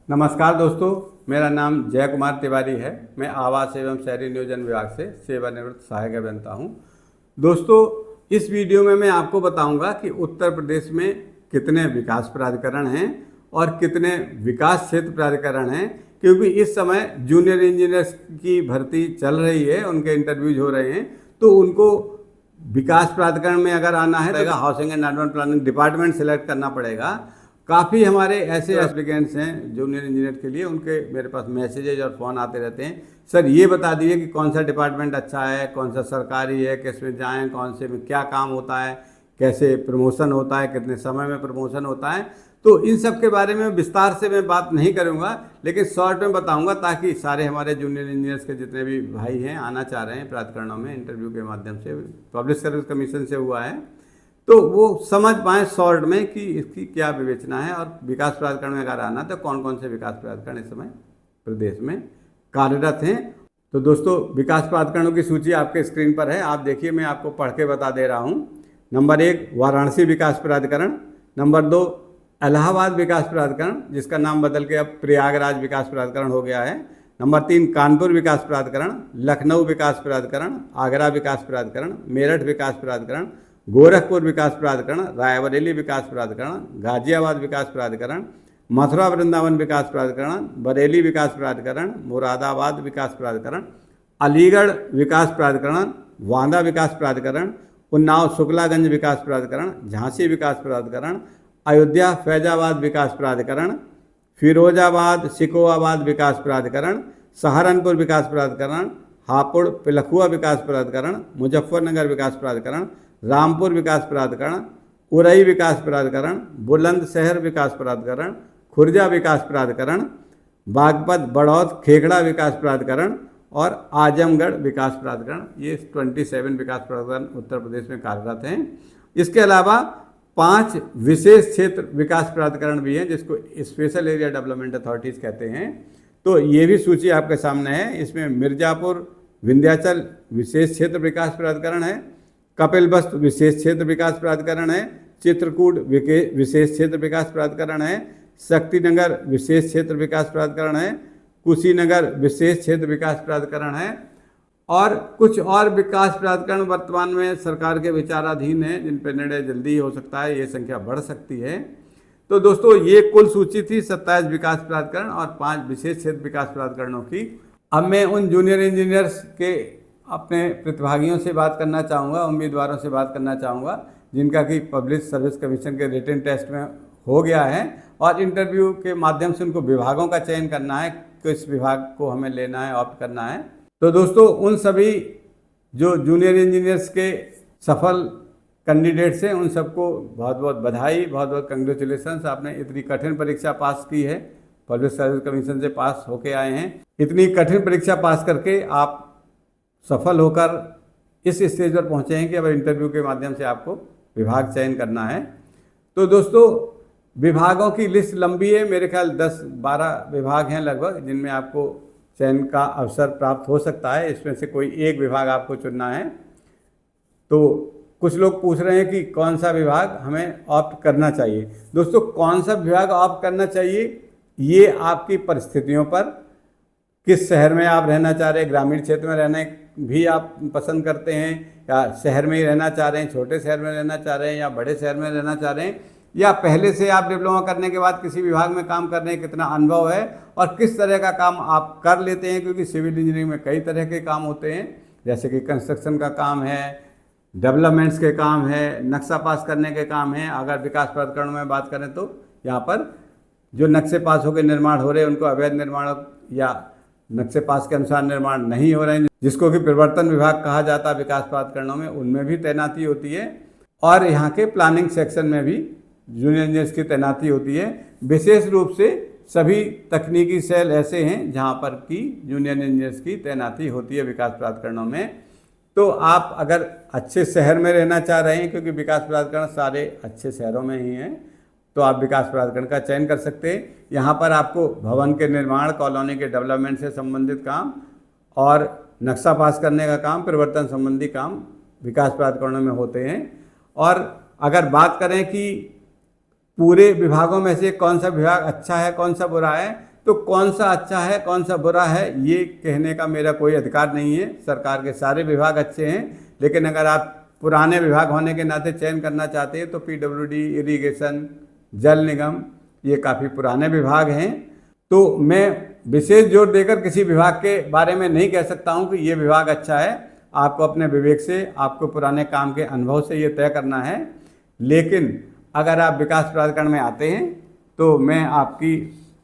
नमस्कार दोस्तों, मेरा नाम जय कुमार तिवारी है। मैं आवास एवं शहरी नियोजन विभाग से सेवानिवृत्त सहायक अभियंता हूं। दोस्तों, इस वीडियो में मैं आपको बताऊंगा कि उत्तर प्रदेश में कितने विकास प्राधिकरण हैं और कितने विकास क्षेत्र प्राधिकरण हैं, क्योंकि इस समय जूनियर इंजीनियर्स की भर्ती चल रही है, उनके इंटरव्यूज हो रहे हैं। तो उनको विकास प्राधिकरण में अगर आना है तो housing and urban planning department select करना पड़ेगा। काफ़ी हमारे ऐसे एप्लीकेंट्स हैं जूनियर इंजीनियर के लिए, उनके मेरे पास मैसेजेज और फ़ोन आते रहते हैं, सर ये बता दीजिए कि कौन सा डिपार्टमेंट अच्छा है, कौन सा सरकारी है, किस में जाएँ, कौन से में क्या काम होता है, कैसे प्रमोशन होता है, कितने समय में प्रमोशन होता है। तो इन सब के बारे में विस्तार से मैं बात नहीं करूंगा, लेकिन शॉर्ट में बताऊंगा ताकि सारे हमारे जूनियर इंजीनियर्स के जितने भी भाई हैं आना चाह रहे हैं प्राधिकरणों में, इंटरव्यू के माध्यम से पब्लिक सर्विस कमीशन से हुआ है, तो वो समझ पाएँ शॉर्ट में कि इसकी क्या विवेचना है और विकास प्राधिकरण में अगर आना तो कौन कौन से विकास प्राधिकरण इस समय प्रदेश में कार्यरत हैं। तो दोस्तों, विकास प्राधिकरणों की सूची आपके स्क्रीन पर है, आप देखिए, मैं आपको पढ़ के बता दे रहा हूँ। नंबर 1 वाराणसी विकास प्राधिकरण, नंबर 2 इलाहाबाद विकास प्राधिकरण, जिसका नाम बदल के अब प्रयागराज विकास प्राधिकरण हो गया है, नंबर 3 कानपुर विकास प्राधिकरण, लखनऊ विकास प्राधिकरण, आगरा विकास प्राधिकरण, मेरठ विकास प्राधिकरण, गोरखपुर विकास प्राधिकरण, रायबरेली विकास प्राधिकरण, गाजियाबाद विकास प्राधिकरण, मथुरा वृंदावन विकास प्राधिकरण, बरेली विकास प्राधिकरण, मुरादाबाद विकास प्राधिकरण, अलीगढ़ विकास प्राधिकरण, वांदा विकास प्राधिकरण, उन्नाव शुक्लागंज विकास प्राधिकरण, झांसी विकास प्राधिकरण, अयोध्या फैजाबाद विकास प्राधिकरण, फिरोजाबाद सिकोआबाद विकास प्राधिकरण, सहारनपुर विकास प्राधिकरण, हापुड़ पिलखुआ विकास प्राधिकरण, मुजफ्फरनगर विकास प्राधिकरण, रामपुर विकास प्राधिकरण, उरई विकास प्राधिकरण, बुलंदशहर विकास प्राधिकरण, खुर्जा विकास प्राधिकरण, बागपत बड़ौद खेखड़ा विकास प्राधिकरण और आजमगढ़ विकास प्राधिकरण। ये 27 विकास प्राधिकरण उत्तर प्रदेश में कार्यरत हैं। इसके अलावा 5 विशेष क्षेत्र विकास प्राधिकरण भी हैं, जिसको स्पेशल एरिया डेवलपमेंट अथॉरिटीज़ कहते हैं। तो ये भी सूची आपके सामने है। इसमें मिर्जापुर विंध्याचल विशेष क्षेत्र विकास प्राधिकरण है, कपिलवस्तु विशेष क्षेत्र विकास प्राधिकरण है, चित्रकूट विशेष क्षेत्र विकास प्राधिकरण है, शक्तिनगर विशेष क्षेत्र विकास प्राधिकरण है, कुशीनगर विशेष क्षेत्र विकास प्राधिकरण है और कुछ और विकास प्राधिकरण वर्तमान में सरकार के विचाराधीन है, जिन पर निर्णय जल्दी हो सकता है, ये संख्या बढ़ सकती है। तो दोस्तों, ये कुल सूची थी 27 विकास प्राधिकरण और 5 विशेष क्षेत्र विकास प्राधिकरणों की। अब मैं उन जूनियर इंजीनियर्स के अपने प्रतिभागियों से बात करना चाहूँगा, उम्मीदवारों से बात करना चाहूँगा, जिनका कि पब्लिक सर्विस कमीशन के रिटन टेस्ट में हो गया है और इंटरव्यू के माध्यम से उनको विभागों का चयन करना है, किस विभाग को हमें लेना है, ऑप्ट करना है। तो दोस्तों, उन सभी जो जूनियर इंजीनियर्स के सफल कैंडिडेट्स हैं, उन सबको बहुत बहुत बधाई, बहुत बहुत कंग्रेचुलेशंस। आपने इतनी कठिन परीक्षा पास की है, पब्लिक सर्विस कमीशन से पास होके आए हैं। इतनी कठिन परीक्षा पास करके आप सफल होकर इस स्टेज पर पहुँचे हैं कि अब इंटरव्यू के माध्यम से आपको विभाग चयन करना है। तो दोस्तों, विभागों की लिस्ट लंबी है, मेरे ख्याल 10-12 विभाग हैं लगभग, जिनमें आपको चयन का अवसर प्राप्त हो सकता है। इसमें से कोई एक विभाग आपको चुनना है। तो कुछ लोग पूछ रहे हैं कि कौन सा विभाग हमें ऑप्ट करना चाहिए। दोस्तों, कौन सा विभाग ऑप्ट करना चाहिए ये आपकी परिस्थितियों पर, किस शहर में आप रहना चाह रहे हैं, ग्रामीण क्षेत्र में रहना भी आप पसंद करते हैं या शहर में ही रहना चाह रहे हैं, छोटे शहर में रहना चाह रहे हैं या बड़े शहर में रहना चाह रहे हैं, या पहले से आप डिप्लोमा करने के बाद किसी विभाग में काम करने का कितना अनुभव है और किस तरह का काम आप कर लेते हैं, क्योंकि सिविल इंजीनियरिंग में कई तरह के काम होते हैं, जैसे कि कंस्ट्रक्शन का काम है, डेवलपमेंट्स के काम है, नक्शा पास करने के काम है। अगर विकास प्राधिकरण में बात करें तो यहाँ पर जो नक्शे पास होकर निर्माण हो रहे हैं उनको अवैध निर्माण या नक्शे पास के अनुसार निर्माण नहीं हो रहे हैं, जिसको कि प्रवर्तन विभाग कहा जाता है विकास प्राधिकरणों में, उनमें भी तैनाती होती है। और यहाँ के प्लानिंग सेक्शन में भी जूनियर इंजीनियर्स की तैनाती होती है। विशेष रूप से सभी तकनीकी सेल ऐसे हैं जहाँ पर कि जूनियर इंजीनियर्स की तैनाती होती है विकास प्राधिकरणों में। तो आप अगर अच्छे शहर में रहना चाह रहे हैं, क्योंकि विकास प्राधिकरण सारे अच्छे शहरों में ही हैं, तो आप विकास प्राधिकरण का चयन कर सकते हैं। यहाँ पर आपको भवन के निर्माण, कॉलोनी के डेवलपमेंट से संबंधित काम और नक्शा पास करने का काम, परिवर्तन संबंधी काम विकास प्राधिकरणों में होते हैं। और अगर बात करें कि पूरे विभागों में से कौन सा विभाग अच्छा है, कौन सा बुरा है, तो कौन सा अच्छा है कौन सा बुरा है ये कहने का मेरा कोई अधिकार नहीं है। सरकार के सारे विभाग अच्छे हैं, लेकिन अगर आप पुराने विभाग होने के नाते चयन करना चाहते हैं तो पीडब्ल्यूडी, इरिगेशन, जल निगम ये काफ़ी पुराने विभाग हैं। तो मैं विशेष जोर देकर किसी विभाग के बारे में नहीं कह सकता हूं कि ये विभाग अच्छा है। आपको अपने विवेक से, आपको पुराने काम के अनुभव से ये तय करना है। लेकिन अगर आप विकास प्राधिकरण में आते हैं तो मैं आपकी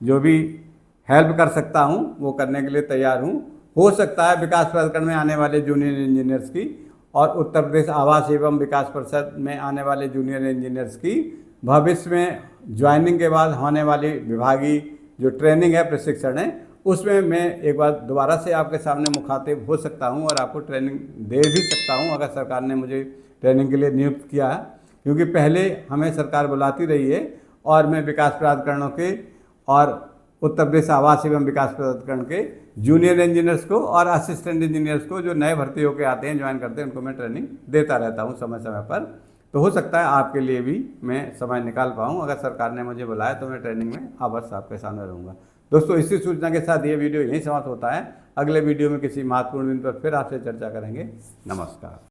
जो भी हेल्प कर सकता हूं वो करने के लिए तैयार हूं। हो सकता है विकास प्राधिकरण में आने वाले जूनियर इंजीनियर्स की और उत्तर प्रदेश आवास एवं विकास परिषद में आने वाले जूनियर इंजीनियर्स की भविष्य में ज्वाइनिंग के बाद होने वाली विभागीय जो ट्रेनिंग है, प्रशिक्षण है, उसमें मैं एक बार दोबारा से आपके सामने मुखातिब हो सकता हूं और आपको ट्रेनिंग दे भी सकता हूं अगर सरकार ने मुझे ट्रेनिंग के लिए नियुक्त किया है। क्योंकि पहले हमें सरकार बुलाती रही है और मैं विकास प्राधिकरणों के और उत्तर प्रदेश आवास एवं विकास प्राधिकरण के जूनियर इंजीनियर्स को और असिस्टेंट इंजीनियर्स को जो नए भर्ती होकर आते हैं, ज्वाइन करते हैं, उनको मैं ट्रेनिंग देता रहता हूं समय समय पर। तो हो सकता है आपके लिए भी मैं समय निकाल पाऊँ। अगर सरकार ने मुझे बुलाया तो मैं ट्रेनिंग में अवश्य आपके सामने रहूँगा। दोस्तों, इसी सूचना के साथ ये वीडियो यहीं समाप्त होता है। अगले वीडियो में किसी महत्वपूर्ण दिन पर फिर आपसे चर्चा करेंगे। नमस्कार।